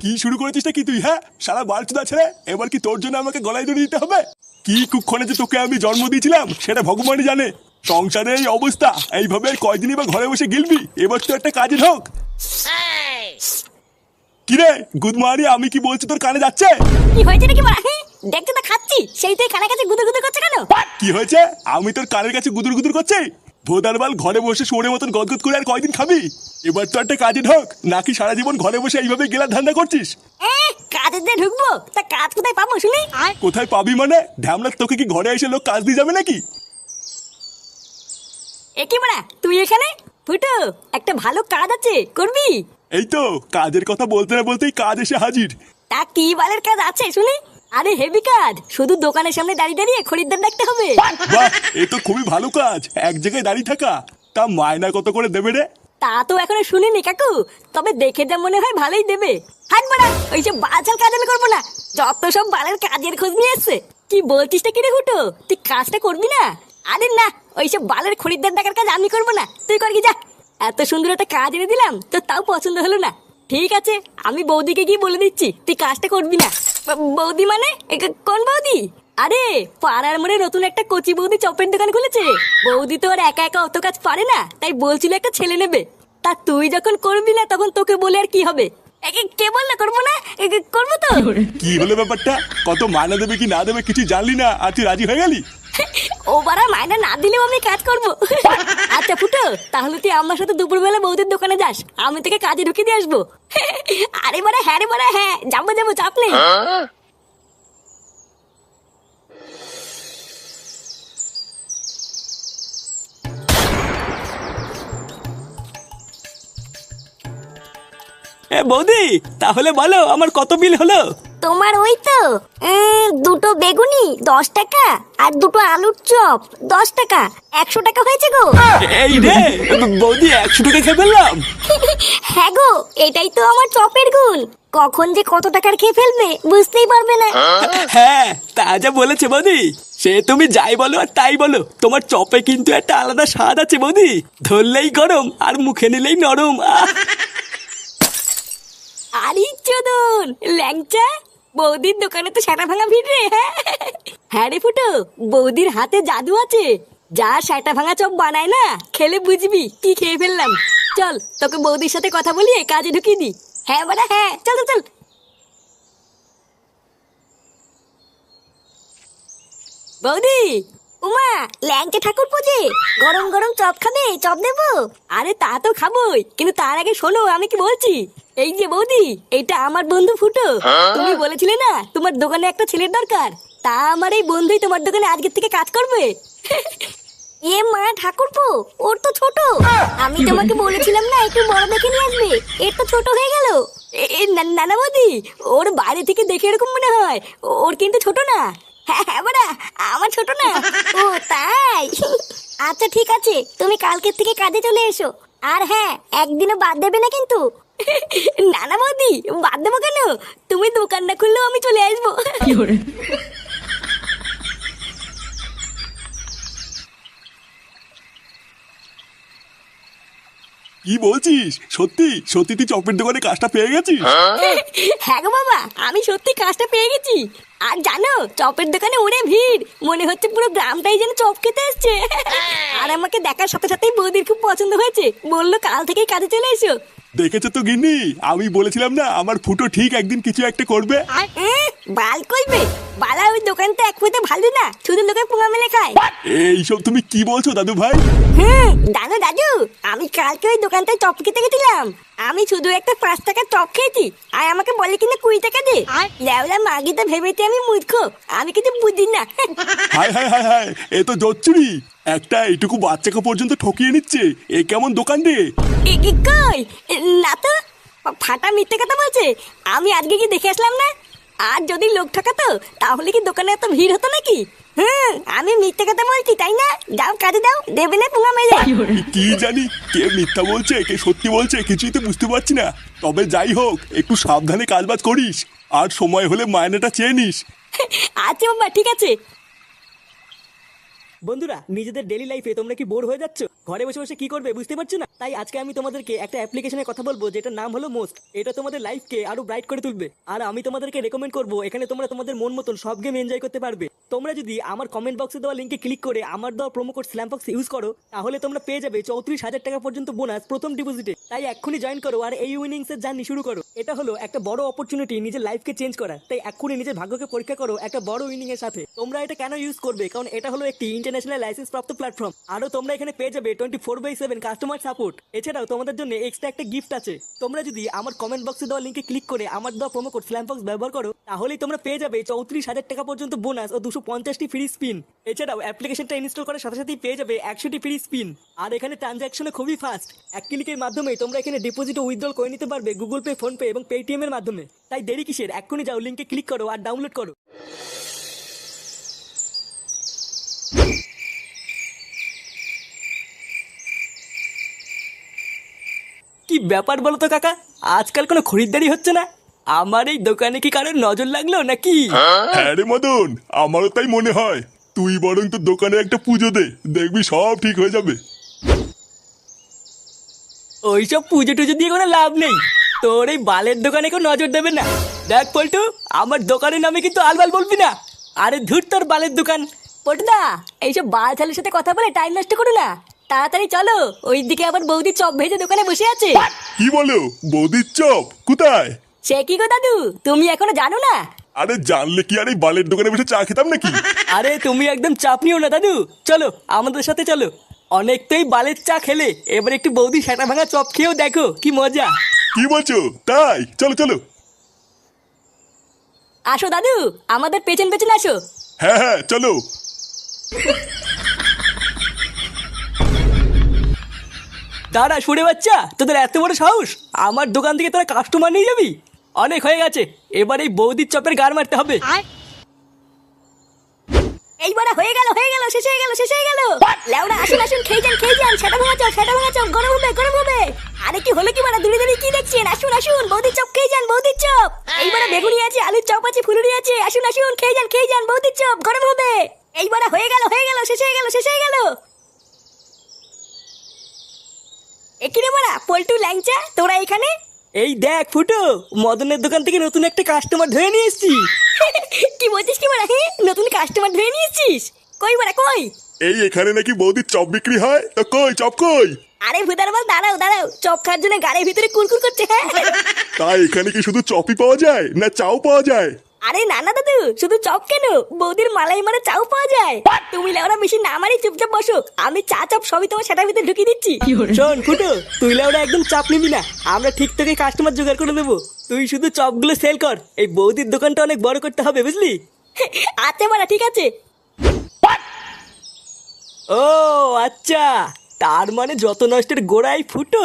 কি শুরু করেছিস কি তুই? হ্যাঁ, সারা বালচুদা ছেড়ে এবার কি তোর জন্য আমাকে গলায় দড়ি দিতে হবে? কি কুক্ষণে যে তোকে আমি জন্ম দিয়েছিলাম সেটা ভগবানই জানে। সংসারে এই অবস্থা, এইভাবে কয়দিনই বা ঘরে বসে গিলবি? এবার তো একটা কাজে ঢোক। কিরে গুদমারি, আমি কি বলছি তোর কানে যাচ্ছে? কি হয়েছে নাকি বড়া? দেখতে তো খাচ্ছি, সেই তুই কানের কাছে গুদুর গুদুর করছে কেন? কি হয়েছে? আমি তোর কানের কাছে গুদুর গুদুর করছি? ভোদারবাল, ঘরে বসে শুয়োরের মতন গদগদ করে আর কয়দিন খাবি? এবার তো একটা কাজে ঢোক, নাকি সারা জীবন ঘরে বসে এইভাবে গেলার ধান্দা করছিস? কাজে দিয়ে ঢুকবো, তা কাজ কোথায় পাবো শুনি? কোথায় পাবি মানে? ঢ্যামলা, তোকে কি ঘরে এসে লোক কাজ দিয়ে যাবে নাকি? এ কি বড়া, তুই এখানে? ফুটো, একটা ভালো কাজ আছে, করবি? এই তো কাজের কথা বলতে না বলতেই কাজ এসে হাজির। তা কি বালের কাজ আছে শুনি? আরে হেভি কাজ, শুধু দোকানের সামনে দাঁড়িয়ে দাঁড়িয়ে খরিদ্দার দেখতে হবে। বাহ, এ তো খুবই ভালো কাজ, এক জায়গায় দাঁড়িয়ে থাকা। তা মায়না কত করে দেবে রে? তা তো এখনো শুনিনি কাকু, তবে দেখে যা মনে হয় ভালোই দেবে। হাট বড়া, ওইসব বাচাল কাজ আমি করবো না। যত সব বালের কাজের খোঁজ নিয়ে এসছে। কি বলছিস কি রে হুটো, তুই কাজটা করবি না? আরে না, ওইসব বালের খরিদ্দার দেখার কাজ আমি করবো না, তুই কর কি যা। এত সুন্দর একটা কাজ এনে দিলাম, তো তাও পছন্দ হলো না। ঠিক আছে, আমি বৌদিকে গিয়ে বলে দিচ্ছি তুই কাজটা করবি না। বৌদি মানে কোন বৌদি? আরে পাড়ার মোড়ে নতুন একটা কচি বৌদি চপের দোকান খুলেছে। বৌদি তো আর একা একা অত কাজ পারে না, তাই বলছিল একটা ছেলে নেবে। তা তুই যখন করবি না তখন তোকে বলে আর কি হবে? কে বললো করবো না? করবো তো। কি হলো ব্যাপারটা? কত মায়না দেবে কি না দেবে কিছু জানলি না, আর তুই রাজি হয়ে গেলি? ও বারা, মায়না না দিলেও আমি কাজ করবো। আচ্ছা ফুটো, তাহলে তুই আমার সাথে দুপুরবেলা বৌদির দোকানে যাস, আমি তোকে কাজে ঢুকিয়ে দিয়ে আসবো। আরে বারা হ্যাঁ রে বারা, হ্যাঁ যাবো যাবো, চাপ নেই। বৌদি, তাহলে বলো আমার কত বিল হলো? তোমার ওই তো দুটো বেগুনি 10 টাকা, আর দুটো আলুর চপ 10 টাকা, 100 টাকা হয়েছে গো। এই রে বৌদি, 100 টাকা খেয়ে ফেললাম। হ্যাঁ গো, এটাই তো আমার চপের গুণ। কখন যে কত টাকার খেয়ে ফেলবে বুঝতেই পারবে না। হ্যাঁ, তা যা বলেছে বৌদি। সে তুমি যাই বলো আর তাই বলো, তোমার চপে কিন্তু একটা আলাদা স্বাদ আছে বৌদি। ধরলেই গরম আর মুখে নিলেই নরম। আরে চোদন ল্যাংচা, বৌদির দোকানে তো সেটা ভাঙা ভিড় রে। হ্যাঁ রে ফুটো, বৌদির হাতে জাদু আছে। যা সেটা ভাঙা চপ বানায় না, খেলে বুঝবি কি খেয়ে ফেললাম। চল তোকে বৌদির সাথে কথা বলিয়ে কাজে ঢুকিয়ে দি। হ্যাঁ বড়া হ্যাঁ, চল চল চল। বৌদি, উমা, ল্যাংচা ঠাকুর পুজে গরম গরম চপ খাবে? চপ দেবো? আরে তা তো খাবোই, কিন্তু তার আগে শোনো আমি কি বলছি। এই যে বৌদি, এইটা আমার বন্ধু ফুটো। তুমি বলেছিলে না তোমার দোকানে একটা ছেলের দরকার, তা আমার এই বন্ধুই তোমার দোকানে আজকের থেকে কাজ করবে। এ মা ঠাকুরপো, ওর তো ছোট। আমি তোমাকে বলেছিলাম না একটু বড় দেখে নিয়ে আসবে, এর তো ছোট হয়ে গেল। নানা বৌদি, ওর বাইরে থেকে দেখে এরকম মনে হয়, ওর কিন্তু ছোট না। হ্যাঁ হ্যাঁ বড়া, আমার ছোট না। ও তাই? আচ্ছা ঠিক আছে, তুমি কালকের থেকে কাজে চলে এসো। আর হ্যাঁ, একদিনও বাদ দেবে না কিন্তু। নানা বৌদি, বাদ দেবো কেন? তুমি দোকান না খুললেও আমি চলে আসবো। কি বলছিস? সত্যি সত্যি তুই চপের দোকানে কাজটা পেয়ে গেছিস? হ্যাঁ গো বাবা, আমি সত্যি কাজটা পেয়ে গেছি। আর জানো, চপের দোকানে ওরে ভিড়, মনে হচ্ছে পুরো গ্রামটাই যেন চপ খেতে এসছে। আর আমাকে দেখার সাথে সাথেই বৌদির খুব পছন্দ হয়েছে, বললো কাল থেকেই কাজে চলে এসো। দেখেছো তো গিন্নি, আমি বলেছিলাম না আমার ফুটো ঠিক একদিন কিছু একটা করবে। বাল কইবে? বালা ওই দোকানটা এক ফুটে ভালো না, শুধু লোকে পোঙা মেলে খায়। এইসব তুমি কি বলছো দাদু ভাই? জানো দাদু, আমি কালকে ওই দোকানটায় চপ খেতে গেছিলাম। আমি শুধু একটা 5 টাকার চপ খেয়েছি, আর আমাকে বলে কিনা 20 টাকা দে। লেওলা মাগিটা ভেবেতে আমি মূর্খ, আমি কিছু বুঝি না। হায় হায় হায় হায়, এ তো জচ্চুরি। একটা এইটুকু বাচ্চাকে পর্যন্ত ঠকিয়ে নিচ্ছে, এ কেমন দোকান রে? কই না তো, ফাটা মিথ্যে কথা বলছে। আমি আজকে কি দেখে আসলাম না? আর যদি লোক ঠকাতো তাহলে কি দোকানে এত ভিড় হতো নাকি? আমি মিথ্যে কথা বলছি তাই না? যাও কাজে দাও, দেবে না পোঙা মেলে। কি জানি কে মিথ্যা বলছে কে সত্যি বলছে কিছুই তো বুঝতে পারছি না। তবে যাই হোক, একটু সাবধানে কাজবাজ করিস, আর সময় হলে মায়নাটা চেয়ে নিস। আচ্ছা বাবা, ঠিক আছে। বন্ধুরা, নিজেদের ডেইলি লাইফে তোমরা কি বোর হয়ে যাচ্ছ? ঘরে বসে বসে কি করবে বুঝতে পারছো না? তাই আজকে আমি তোমাদেরকে একটা অ্যাপ্লিকেশনের কথা বলবো যেটার নাম হলো মোস্ট। এটা তোমাদের লাইফকে আরো ব্রাইট করে তুলবে। আর আমি তোমাদেরকে রেকমেন্ড করবো, এখানে তোমরা তোমাদের মন মতন সব গেম এনজয় করতে পারবে। তোমরা যদি আমার কমেন্ট বক্সে দেওয়া লিঙ্কে ক্লিক করে আমার দেওয়া প্রোমো কোড স্ল্যামবক্স ইউজ করো, তাহলে তোমরা পেয়ে যাবে 34,000 টাকা পর্যন্ত বোনাস প্রথম ডিপোজিটে। তাই এক্ষুনি জয়েন করো আর এই উইনিংস এর জার্নি শুরু করো। এটা হলো একটা বড় অপরচুনিটি নিজের লাইফকে চেঞ্জ করা। তাই এক্ষুনি নিজের ভাগ্যকে পরীক্ষা করো একটা বড় উইনিং এর সাথে। তোমরা এটা কেন ইউজ করবে? কারণ এটা হলো একটি ইন্টারন্যাশনাল লাইসেন্স প্রাপ্ত প্ল্যাটফর্ম। আরো তোমরা এখানে পেয়ে যাবে 24/7 কাস্টমার সাপোর্ট। এছাড়াও তোমাদের জন্য এক্সট্রা একটা গিফট আছে। তোমরা যদি আমার কমেন্ট বক্সে দেওয়া লিঙ্কে ক্লিক করে আমার দেওয়া প্রোমো কোড স্ল্যামবক্স ব্যবহার করো, তাহলেই তোমরা পেয়ে যাবে 34,000 টাকা পর্যন্ত বোনাস ও 250টি ফ্রি স্পিন। এছাড়াও অ্যাপ্লিকেশনটা ইনস্টল করার সাথে সাথেই পেয়ে যাবে 100টি ফ্রি স্পিন। আর এখানে ট্রানজাকশনে খুবই ফাস্ট। এক ক্লিকের মাধ্যমে তোমরা এখানে ডিপোজিট ও উইথড্রল করে নিতে পারবে গুগল পে, ফোন পে এবং পেটিএম এর মাধ্যমে। তাই দেরি কিসের? এক্ষুনি যাও, লিঙ্কে ক্লিক করো আর ডাউনলোড করো। কি ব্যাপার বলো তো কাকা, আজকাল কোনো খরিদ্দারি হচ্ছে না? আমার এই দোকানে কি কারোর নজর লাগলো নাকি? হ্যাঁ রে মদন, আমারও তাই মনে হয়। তুই বরং তোর দোকানে একটা পুজো দে, দেখবি সব ঠিক হয়ে যাবে। ওইসব পুজো টুজো দিয়ে কোনো লাভ নেই। তোর এই বালের দোকানে কেউ নজর দেবে না। দেখ পল্টু, আমার দোকানের নামে কিন্তু আলবাল বলবি না। আরে ধুর তোর বালের দোকান। পটুদা, এইসব বাল ছালের সাথে কথা বলে টাইম নষ্ট করো না। তাড়াতাড়ি চলো, ওইদিকে আবার বৌদি চপ ভেজে দোকানে বসে আছে। কি বলো? বৌদির চপ কোথায়? সে কি গো দাদু, তুমি এখনো জানো না? আরে জানলে কি আর এই বালের দোকানে বসে চা খেতাম নাকি? আরে তুমি একদম চাপ নিও না দাদু, চলো আমাদের সাথে চলো। অনেক তো এই বালের চা খেলে, এবার একটু বৌদি সেটা ভাঙা চপ খেয়েও দেখো কি মজা। কি বলছো? তাই চলো চলো। আসো দাদু, আমাদের পেছন পেছন আসো। হ্যাঁ হ্যাঁ চলো। দাঁড়া সুরে বাচ্চা, তোদের এত বড় সাহস আমার দোকান থেকে তোরা কাস্টমার নিয়ে যাবি? অনেক হয়ে গেছে, এবার এই বৌদির চপের গার মারতে হবে। এইবার হয়ে গেল শেষ হয়ে গেল শেষ হয়ে গেল। লেওড়া আসুন আসুন, খেয়ে যান সেটা ভাঙা চপ গরম হবে। আরে কি হলো কি, মানে দূরে দূরে কি দেখছেন? আসুন আসুন, বৌদির চপ খেয়ে যান, বৌদির চপ। এইবার বেগুনি আছে, আলুর চপ আছে, ফুলুরি আছে। আসুন আসুন, খেয়ে যান বৌদির চপ গরম হবে। এইবার হয়ে গেল শেষ হয়ে গেল। এখানে মারা পল্টু ল্যাংচা, তোরা এখানে? এই দেখ ফুটো, মদনের দোকান থেকে নতুন একটা কাস্টমার ধরে নিয়ে এসেছি। কি বলছিস কি মারা? নতুন কাস্টমার ধরে নিয়েছিস? কই মারা কই? এই এখানে নাকি বৌদির চপ বিক্রি হয়, তো কই চপ কই? আরে ভুদার বল, দাঁড়াও, চপ খাওয়ার জন্য গাড়ির ভিতরে কুরকুর করছে। হ্যাঁ তাই এখানে কি শুধু চপই পাওয়া যায় না চাও পাওয়া যায়? আরে না দাদু, শুধু চপ কেন, বৌদির মালাই মারা চাও পাওয়া যায়। তুমি লেওরা বেশি না মারি চুপচাপ বসো, আমি চা চপ সবই তোমার সেটার ভিতরে ঢুকিয়ে দিচ্ছি। শোন ফুটো, তুই ওরা একদম চাপ নিবি না, আমরা ঠিক তোকে কাস্টমার জোগাড় করে দেবো। তুই শুধু চপগুলো সেল কর, এই বৌদির দোকানটা অনেক বড় করতে হবে বুঝলি? আচ্ছা মারা, ঠিক আছে। ও আচ্ছা, তার মানে যত নষ্টের গোড়াই ফুটো।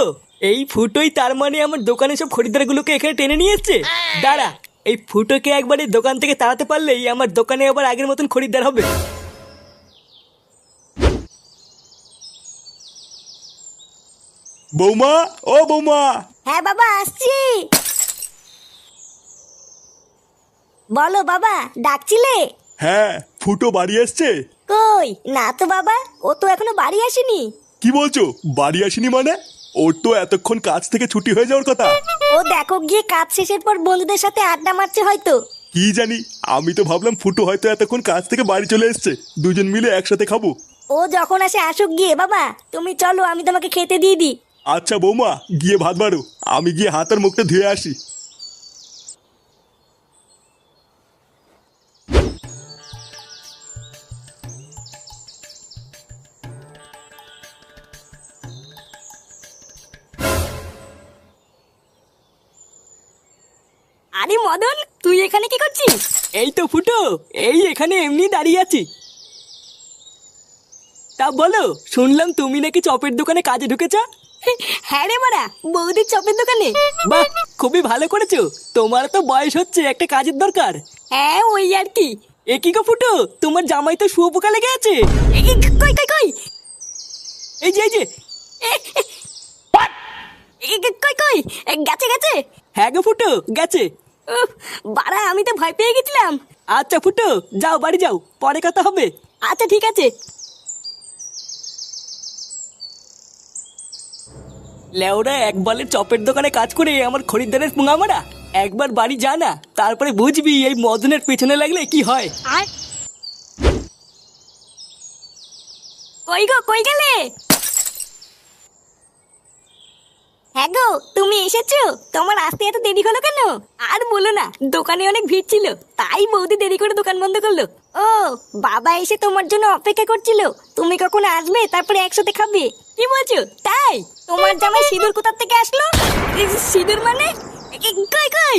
এই ফুটোই তার মানে আমার দোকানে সব খরিদ্দারগুলোকে এখানে টেনে নিয়ে এসছে। দাঁড়া, এই ফুটোকে একবার এই দোকান থেকে তাড়াতে পারলেই আমার দোকানে আবার আগের মতন খরিদ্দার হবে। বৌমা, ও বৌমা। হ্যাঁ বাবা, আসছি। বলো বাবা, ডাকছিলে? হ্যাঁ, ফুটো বাড়ি এসছে? কই না তো বাবা, ও তো এখনো বাড়ি আসেনি। কি বলছো? বাড়ি আসেনি মানে? ওর তো এতক্ষণ কাজ থেকে ছুটি হয়ে যাওয়ার কথা। ও দেখো গিয়ে কাজ শেষের পর বন্ধুদের সাথে আড্ডা মারছে হয়তো। কি জানি, আমি তো ভাবলাম ফুটো হয়তো এতক্ষণ কাজ থেকে বাড়ি চলে এসছে, দুজন মিলে একসাথে খাবো। ও যখন আসে আসুক গিয়ে, বাবা তুমি চলো, আমি তোমাকে খেতে দিয়ে দিই। আচ্ছা বৌমা, গিয়ে ভাত বাড়ো, আমি গিয়ে হাত আর মুখটা ধুয়ে আসি। আরে মদন, তুই এখানে কি করছিস? এই তো ফুটো, এই এখানে এমনি দাঁড়িয়ে আছি। তা বলো, শুনলাম তুমি নাকি চপের দোকানে কাজে ঢুকেছ? হ্যাঁ রে মারা, বৌদির চপের দোকানে। বাহ, খুবই ভালো করেছো। তোমার তো বয়স হচ্ছে, একটা কাজের দরকার। হ্যাঁ ওই আর কি। এ কি গো ফুটো, তোমার জামাই তো শুয়োপোকা লেগে আছে। কই কই কই, এই যে কই কই, গেছে। হ্যাঁ গো ফুটো, গেছে। উফ, বাড়া আমি তো ভয় পেয়ে গেছিলাম। আচ্ছা ফুটো, যাও বাড়ি যাও, পরে কথা হবে। আচ্ছা ঠিক আছে। লেওরা একবারের চপের দোকানে কাজ করে আমার খরিদ্দারের পুঙা মারা। একবার বাড়ি যা না, তারপরে বুঝবি এই মদনের পেছনে লাগলে কি হয়। কই গো, কই গেলে? হ্যাঁ গো, তুমি এসেছো? তোমার আসতে এত দেরি হলো কেন? আর বলো না, দোকানে অনেক ভিড় ছিল, তাই বৌদি দেরি করে দোকান বন্ধ করলো। ও, বাবা এসে তোমার জন্য অপেক্ষা করছিল, তুমি কখন আসবে তারপরে একসাথে খাবে। কি বলছো? তাই? তোমার জামাই সিঁদুর কোথার থেকে আসলো? সিঁদুর মানে? কই কই,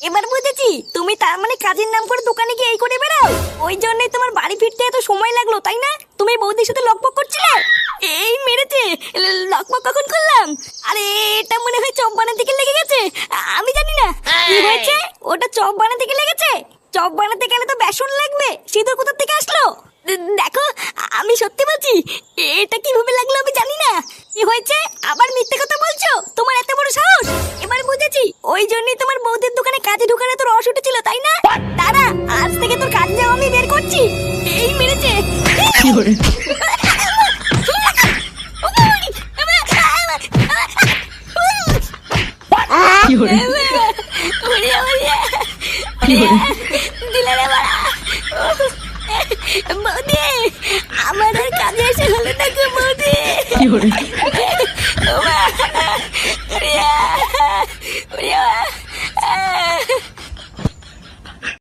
এবার বুঝেছি, তুমি তার মানে কাজের নাম করে দোকানে গিয়ে এই করে বেড়াও। ওই জন্যই তোমার বাড়ি ফিরতে এত সময় লাগলো, তাই না? তুমি বৌদির সাথে লকপক করছিলে। এই মেরেছে। লকপক কখন করলাম? আরে এটা মনে হয় চপ বানাতে গিয়ে লেগে গেছে। আমি জানি না কি হয়েছে। ওটা চপ বানাতে গিয়ে লেগেছে। চপ বানাতে গেলে তো বেসন লাগবে, সিঁদুর কোথা থেকে আসলো? দেখো, আমি সত্যি বলছি, এটা কিভাবে লাগলো আমি জানি না। কি হয়েছে? আবার মিথ্যে কথা বলছো? তোমার এত বড় সাহস! এবার বুঝেছি, ওই জন্যই তোমার বৌদির দোকানে কাজে ঢুকানো তোর রস উঠেছিল, তাই না? দাঁড়া, আজ থেকে তোর কাজ যাও আমি বের করছি। এই মেরেছে। বৌদি, আমার আর কাজে এসে হলো না গো বৌদি।